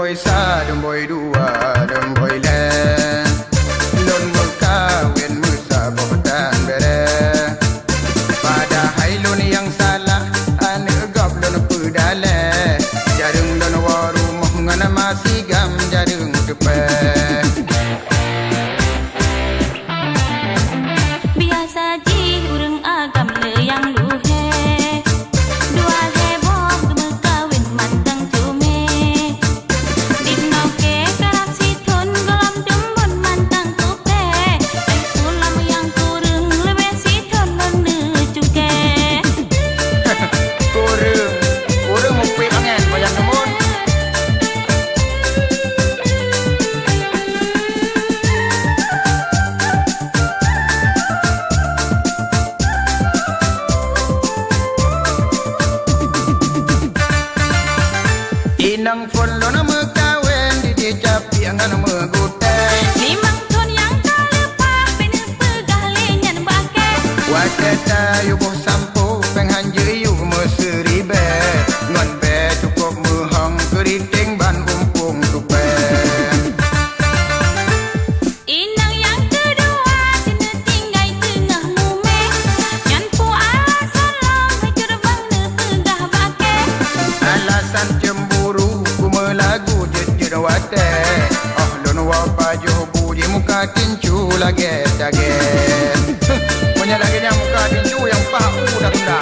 boy sa dum boy dua dum boy le lon berkawin musa bohdan bere pada hailun yang salah ane gap lon pudale jarung lon waru ngana masih gam jarung tepe biasa ji urang agam le yang luhe dua heboh berkawin matang cume dino ke karap siton golam dembon mantang tupe ai pulam yang kurang lebih siton lone cuke kurang mupi angen bayang namun inang fon lo nama kawen di dicap yang nama guteng 5 ton yang kalepah pene pegah lenyan bake wakata yu boh sampo penghan jeyu meseribe ngon be cukup muhang keriting ban umpung tupe inang yang kedua cina tinggai tengah mume nyan pu alasan long hajur bang ne pegah bake alasan cemburu ku melagu jejur wate oh lon wapa jobu di muka tincu lagi dage punya lagi yang muka tincu yang pahu dah tunda